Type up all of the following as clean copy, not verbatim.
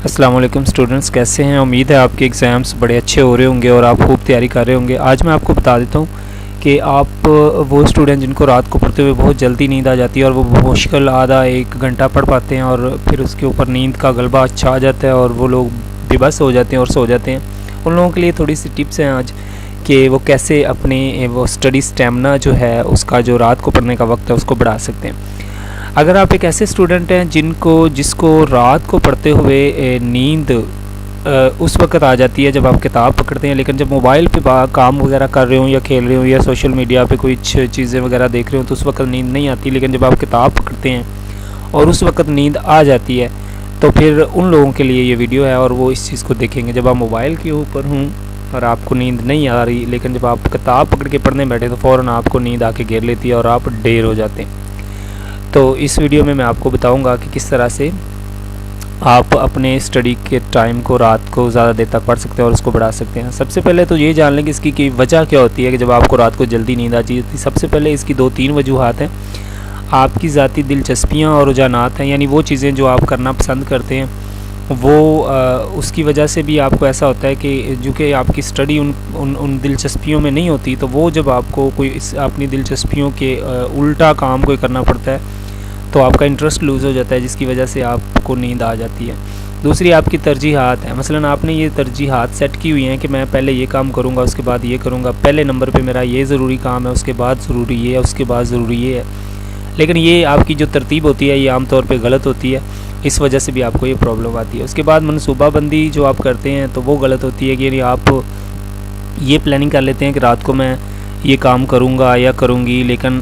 अस्सलाम वालेकुम स्टूडेंट्स, कैसे हैं। उम्मीद है आपके एग्ज़ाम्स बड़े अच्छे हो रहे होंगे और आप खूब तैयारी कर रहे होंगे। आज मैं आपको बता देता हूँ कि आप वो स्टूडेंट जिनको रात को पढ़ते हुए बहुत जल्दी नींद आ जाती है और वो मुश्किल आधा एक घंटा पढ़ पाते हैं और फिर उसके ऊपर नींद का गलबा अच्छा आ जाता है और वो लोग बेबस हो जाते हैं और सो जाते हैं। उन लोगों के लिए थोड़ी सी टिप्स हैं आज कि वो कैसे अपने वो स्टडी स्टेमिना जो है उसका जो रात को पढ़ने का वक्त है उसको बढ़ा सकते हैं। अगर आप एक ऐसे स्टूडेंट हैं जिसको रात को पढ़ते हुए नींद उस वक्त आ जाती है जब आप किताब पकड़ते हैं, लेकिन जब मोबाइल पे काम वगैरह कर रहे हो या खेल रहे हो या सोशल मीडिया पे कोई चीज़ें वगैरह देख रहे हो तो उस वक्त नींद नहीं आती, लेकिन जब आप किताब पकड़ते हैं और उस वक्त नींद आ जाती है तो फिर उन लोगों के लिए ये वीडियो है और वो इस चीज़ को देखेंगे। जब आप मोबाइल के ऊपर हूँ और आपको नींद नहीं आ रही, लेकिन जब आप किताब पकड़ के पढ़ने बैठे तो फ़ौरन आपको नींद आके घेर लेती है और आप ढेर हो जाते हैं। तो इस वीडियो में मैं आपको बताऊंगा कि किस तरह से आप अपने स्टडी के टाइम को रात को ज़्यादा देर तक पढ़ सकते हैं और उसको बढ़ा सकते हैं। सबसे पहले तो ये जान लें कि इसकी वजह क्या होती है कि जब आपको रात को जल्दी नींद आ जाती है। सबसे पहले इसकी 2-3 वजूहात हैं। आपकी ज़ाती दिलचस्पियाँ और रुझानात हैं, यानी वो चीज़ें जो आप करना पसंद करते हैं वो उसकी वजह से भी आपको ऐसा होता है कि जो कि आपकी स्टडी उन दिलचस्पियों में नहीं होती, तो वो जब आपको कोई अपनी दिलचस्पियों के उल्टा काम कोई करना पड़ता है तो आपका इंटरेस्ट लूज़ हो जाता है, जिसकी वजह से आपको नींद आ जाती है। दूसरी आपकी तरजीहात है। मसलन आपने ये तरजीहात सेट की हुई हैं कि मैं पहले ये काम करूँगा, उसके बाद ये करूँगा, पहले नंबर पे मेरा ये ज़रूरी काम है, उसके बाद ज़रूरी ये है, उसके बाद ज़रूरी ये है। लेकिन ये आपकी जो तरतीब होती है ये आम तौर पे गलत होती है, इस वजह से भी आपको ये प्रॉब्लम आती है। उसके बाद मनसूबाबंदी जो आप करते हैं तो वो गलत होती है कि यानी आप ये प्लानिंग कर लेते हैं कि रात को मैं ये काम करूँगा या करूँगी, लेकिन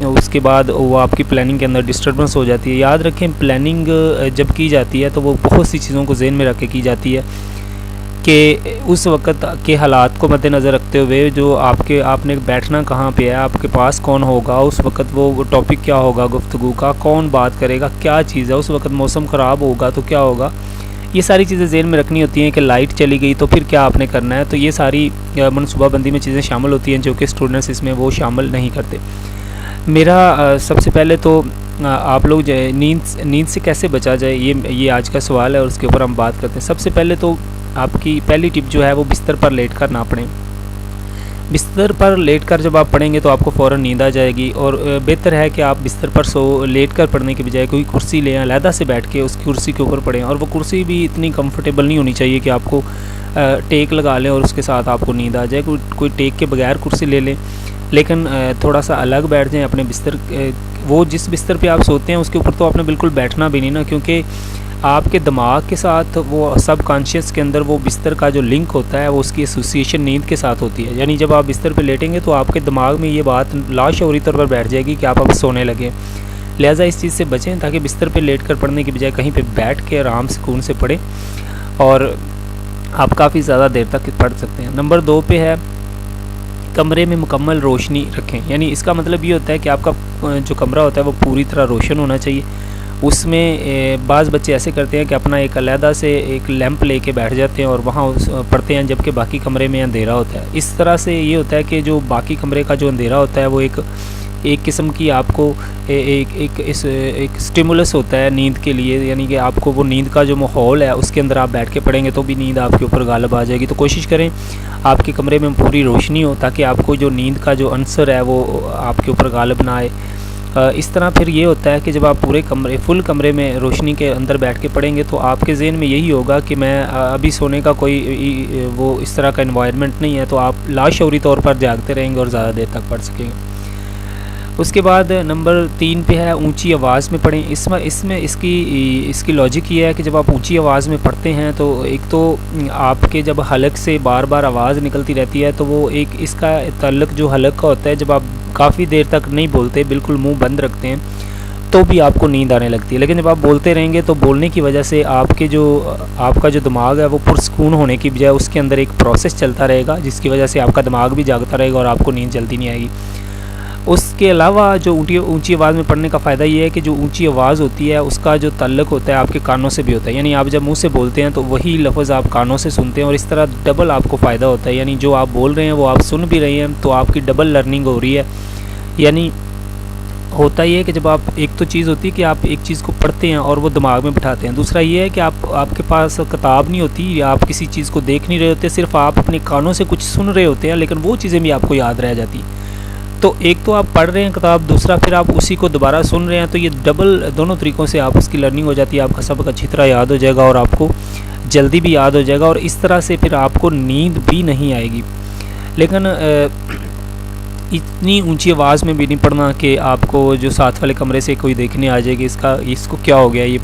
उसके बाद वो आपकी प्लानिंग के अंदर डिस्टर्बेंस हो जाती है। याद रखें, प्लानिंग जब की जाती है तो वो बहुत सी चीज़ों को ज़हन में रख के की जाती है कि उस वक़्त के हालात को मद्देनज़र रखते हुए जो आपने बैठना कहाँ पे है, आपके पास कौन होगा, उस वक़्त वो टॉपिक क्या होगा गुफ्तगू का, कौन बात करेगा, क्या चीज़ है, उस वक़्त मौसम ख़राब होगा तो क्या होगा, ये सारी चीज़ें ज़हन में रखनी होती हैं कि लाइट चली गई तो फिर क्या आपने करना है। तो ये सारी मनसूबाबंदी में चीज़ें शामिल होती हैं जो कि स्टूडेंट्स इसमें वो शामिल नहीं करते। मेरा सबसे पहले तो आप लोग नींद से कैसे बचा जाए ये आज का सवाल है और उसके ऊपर हम बात करते हैं। सबसे पहले तो आपकी पहली टिप जो है वो बिस्तर पर लेट कर ना पढ़ें। बिस्तर पर लेटकर जब आप पढ़ेंगे तो आपको फ़ौरन नींद आ जाएगी और बेहतर है कि आप बिस्तर पर लेटकर पढ़ने के बजाय कोई कुर्सी लें, अलहदा से बैठ के उस कुर्सी के ऊपर पढ़ें। और वो कुर्सी भी इतनी कंफर्टेबल नहीं होनी चाहिए कि आपको टेक लगा लें और उसके साथ आपको नींद आ जाए। कोई टेक के बगैर कुर्सी ले लें, लेकिन थोड़ा सा अलग बैठ जाएँ अपने बिस्तर। वो जिस बिस्तर पर आप सोते हैं उसके ऊपर तो आपने बिल्कुल बैठना भी नहीं ना, क्योंकि आपके दिमाग के साथ वो सब कॉन्शियस के अंदर वो बिस्तर का जो लिंक होता है वो उसकी एसोसिएशन नींद के साथ होती है। यानी जब आप बिस्तर पे लेटेंगे तो आपके दिमाग में ये बात लाशऊरी तौर पर बैठ जाएगी कि आप अब सोने लगे। लिहाजा इस चीज़ से बचें ताकि बिस्तर पे लेट कर पढ़ने की बजाय कहीं पे बैठ के आराम सुकून से पढ़ें और आप काफ़ी ज़्यादा देर तक पढ़ सकते हैं। नंबर 2 पे है कमरे में मुकम्मल रोशनी रखें। यानी इसका मतलब ये होता है कि आपका जो कमरा होता है वो पूरी तरह रोशन होना चाहिए। उसमें बाज़ बच्चे ऐसे करते हैं कि अपना एक अलहदा से एक लैंप लेके बैठ जाते हैं और वहाँ पढ़ते हैं, जबकि बाकी कमरे में अंधेरा होता है। इस तरह से ये होता है कि जो बाकी कमरे का जो अंधेरा होता है वो एक किस्म की आपको एक स्टिमुलस होता है नींद के लिए, यानी कि आपको वो नींद का जो माहौल है उसके अंदर आप बैठ के पढ़ेंगे तो भी नींद आपके ऊपर गालिब आ जाएगी। तो कोशिश करें आपके कमरे में पूरी रोशनी हो ताकि आपको जो नींद का जो अंसर है वो आपके ऊपर गालिब ना आए। इस तरह फिर ये होता है कि जब आप पूरे फुल कमरे में रोशनी के अंदर बैठ के पढ़ेंगे तो आपके ज़हन में यही होगा कि मैं अभी सोने का कोई वो इस तरह का एनवायरनमेंट नहीं है, तो आप लाशऊरी तौर पर जागते रहेंगे और ज़्यादा देर तक पढ़ सकेंगे। उसके बाद नंबर 3 पे है ऊंची आवाज़ में पढ़ें। इसमें इसकी लॉजिक ये है कि जब आप ऊंची आवाज़ में पढ़ते हैं तो एक तो आपके जब हलक से बार बार आवाज़ निकलती रहती है तो वो एक इसका ताल्लुक जो हलक का होता है, जब आप काफ़ी देर तक नहीं बोलते, बिल्कुल मुंह बंद रखते हैं तो भी आपको नींद आने लगती है। लेकिन जब आप बोलते रहेंगे तो बोलने की वजह से आपका जो दिमाग है वो पुरसकून होने की बजाय उसके अंदर एक प्रोसेस चलता रहेगा, जिसकी वजह से आपका दिमाग भी जागता रहेगा और आपको नींद जल्दी नहीं आएगी। उसके अलावा जो ऊंची आवाज़ में पढ़ने का फ़ायदा ये है कि जो ऊंची आवाज़ होती है उसका जो ताल्लुक होता है आपके कानों से भी होता है। यानी आप जब मुंह से बोलते हैं तो वही लफ्ज़ आप कानों से सुनते हैं और इस तरह डबल आपको फ़ायदा होता है। यानी जो आप बोल रहे हैं वो आप सुन भी रहे हैं तो आपकी डबल लर्निंग हो रही है। यानी होता ये है कि जब आप, एक तो चीज़ होती है कि आप एक चीज़ को पढ़ते हैं और वो दिमाग में बिठाते हैं, दूसरा ये है कि आपके पास किताब नहीं होती या आप किसी चीज़ को देख नहीं रहे होते, सिर्फ आप अपने कानों से कुछ सुन रहे होते हैं, लेकिन वो चीज़ें भी आपको याद रह जाती। तो एक तो आप पढ़ रहे हैं किताब, दूसरा फिर आप उसी को दोबारा सुन रहे हैं, तो ये डबल दोनों तरीक़ों से आप उसकी लर्निंग हो जाती है। आपका सबक अच्छी तरह याद हो जाएगा और आपको जल्दी भी याद हो जाएगा, और इस तरह से फिर आपको नींद भी नहीं आएगी। लेकिन इतनी ऊंची आवाज़ में भी नहीं पढ़ना कि आपको जो साथ वाले कमरे से कोई देखने आ जाएगी इसको क्या हो गया ये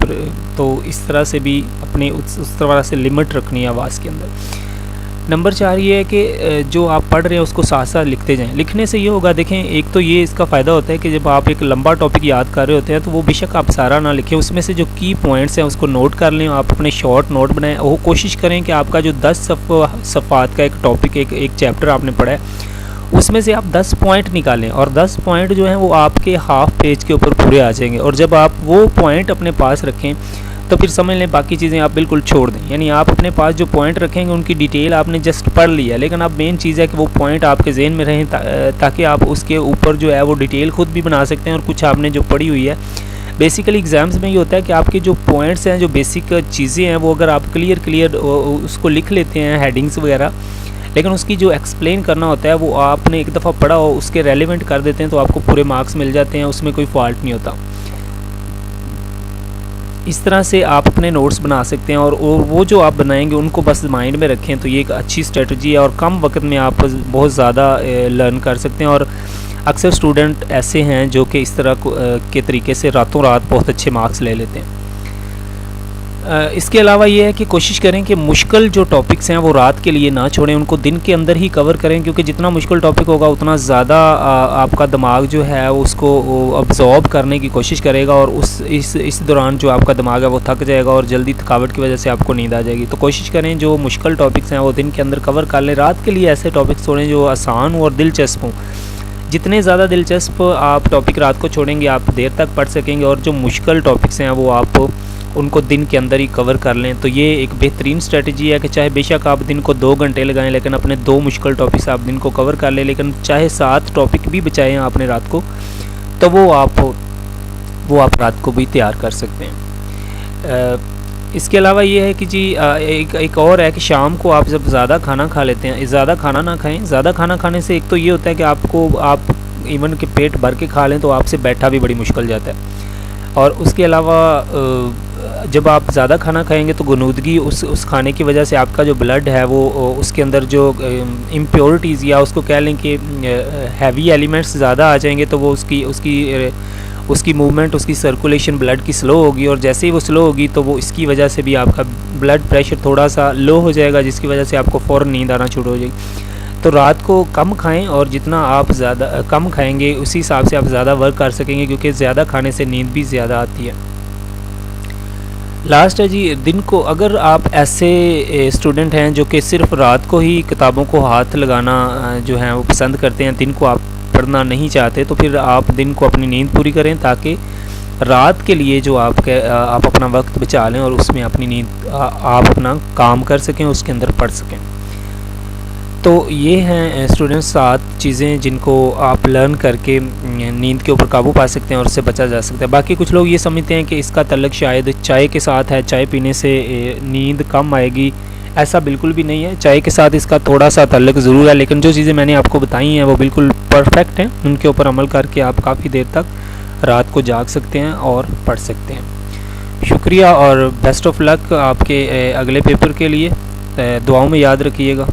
तो इस तरह से भी अपने उस तरह से लिमिट रखनी है आवाज़ के अंदर। नंबर 4 ये है कि जो आप पढ़ रहे हैं उसको साथ साथ लिखते जाएं। लिखने से ये होगा, देखें, एक तो ये इसका फ़ायदा होता है कि जब आप एक लंबा टॉपिक याद कर रहे होते हैं तो वो बेशक आप सारा ना लिखें, उसमें से जो की पॉइंट्स हैं उसको नोट कर लें, आप अपने शॉर्ट नोट बनाएं। वो कोशिश करें कि आपका जो 10 सफ़ात का एक टॉपिक, एक चैप्टर आपने पढ़ा है, उसमें से आप 10 पॉइंट निकालें, और 10 पॉइंट जो हैं वो आपके हाफ पेज के ऊपर पूरे आ जाएंगे। और जब आप वो पॉइंट अपने पास रखें तो फिर समझ लें बाकी चीज़ें आप बिल्कुल छोड़ दें। यानी आप अपने पास जो पॉइंट रखेंगे उनकी डिटेल आपने जस्ट पढ़ लिया, लेकिन अब मेन चीज़ है कि वो पॉइंट आपके जहन में रहें, ताकि आप उसके ऊपर जो है वो डिटेल खुद भी बना सकते हैं। और कुछ आपने जो पढ़ी हुई है, बेसिकली एग्ज़ाम्स में ये होता है कि आपके जो पॉइंट्स हैं, जो बेसिक चीज़ें हैं, वो अगर आप क्लियर उसको लिख लेते हैं, हेडिंग्स वगैरह, लेकिन उसकी जो एक्सप्लेन करना होता है वो आपने एक दफ़ा पढ़ा हो, उसके रेलिवेंट कर देते हैं, तो आपको पूरे मार्क्स मिल जाते हैं, उसमें कोई फॉल्ट नहीं होता। इस तरह से आप अपने नोट्स बना सकते हैं, और वो जो आप बनाएंगे उनको बस माइंड में रखें, तो ये एक अच्छी स्ट्रेटजी है, और कम वक्त में आप बहुत ज़्यादा लर्न कर सकते हैं। और अक्सर स्टूडेंट ऐसे हैं जो कि इस तरह के तरीके से रातों रात बहुत अच्छे मार्क्स ले लेते हैं। इसके अलावा ये है कि कोशिश करें कि मुश्किल जो टॉपिक्स हैं वो रात के लिए ना छोड़ें, उनको दिन के अंदर ही कवर करें, क्योंकि जितना मुश्किल टॉपिक होगा उतना ज़्यादा आपका दिमाग जो है उसको अब्जॉर्ब करने की कोशिश करेगा, और इस दौरान जो आपका दिमाग है वो थक जाएगा, और जल्दी थकावट की वजह से आपको नींद आ जाएगी। तो कोशिश करें जो मुश्किल टॉपिक्स हैं वो दिन के अंदर कवर कर लें। रात के लिए ऐसे टॉपिक्स छोड़ें जो आसान हो और दिलचस्प हों। जितने ज़्यादा दिलचस्प आप टॉपिक रात को छोड़ेंगे, आप देर तक पढ़ सकेंगे, और जो मुश्किल टॉपिक्स हैं वो आप उनको दिन के अंदर ही कवर कर लें। तो ये एक बेहतरीन स्ट्रेटजी है कि चाहे बेशक आप दिन को 2 घंटे लगाएं, लेकिन अपने 2 मुश्किल टॉपिक्स आप दिन को कवर कर लें, लेकिन चाहे 7 टॉपिक भी बचाएं आपने रात को, तो वो आप रात को भी तैयार कर सकते हैं। इसके अलावा ये है कि जी एक और है कि शाम को आप जब ज़्यादा खाना खा लेते हैं, ज़्यादा खाना ना खाएं। ज़्यादा खाना खाने से एक तो ये होता है कि आप इवन के पेट भर के खा लें तो आपसे बैठा भी बड़ी मुश्किल जाता है, और उसके अलावा जब आप ज़्यादा खाना खाएंगे तो गनुदगी उस खाने की वजह से आपका जो ब्लड है वो उसके अंदर जो इम्प्योरिटीज़ या उसको कह लें कि हैवी एलिमेंट्स ज़्यादा आ जाएंगे, तो वो उसकी मूवमेंट, उसकी सर्कुलेशन ब्लड की स्लो होगी, और जैसे ही वो स्लो होगी तो वो इसकी वजह से भी आपका ब्लड प्रेशर थोड़ा सा लो हो जाएगा, जिसकी वजह से आपको फ़ौरन नींद आना शुरू हो जाएगी। तो रात को कम खाएं, और जितना आप ज़्यादा कम खाएंगे उसी हिसाब से आप ज़्यादा वर्क कर सकेंगे, क्योंकि ज़्यादा खाने से नींद भी ज़्यादा आती है। लास्ट है जी, दिन को अगर आप ऐसे स्टूडेंट हैं जो कि सिर्फ रात को ही किताबों को हाथ लगाना जो है वो पसंद करते हैं, दिन को आप पढ़ना नहीं चाहते, तो फिर आप दिन को अपनी नींद पूरी करें, ताकि रात के लिए जो आप अपना वक्त बचा लें और उसमें अपनी नींद आप अपना काम कर सकें, उसके अंदर पढ़ सकें। तो ये हैं स्टूडेंट्स 7 चीज़ें जिनको आप लर्न करके नींद के ऊपर काबू पा सकते हैं और उससे बचा जा सकता है। बाकी कुछ लोग ये समझते हैं कि इसका तल्लुक़ शायद चाय के साथ है, चाय पीने से नींद कम आएगी। ऐसा बिल्कुल भी नहीं है, चाय के साथ इसका थोड़ा सा तल्लुक़ ज़रूर है, लेकिन जो चीज़ें मैंने आपको बताई हैं वो बिल्कुल परफेक्ट हैं। उनके ऊपर अमल करके आप काफ़ी देर तक रात को जाग सकते हैं और पढ़ सकते हैं। शुक्रिया और बेस्ट ऑफ लक आपके अगले पेपर के लिए। दुआओं में याद रखिएगा।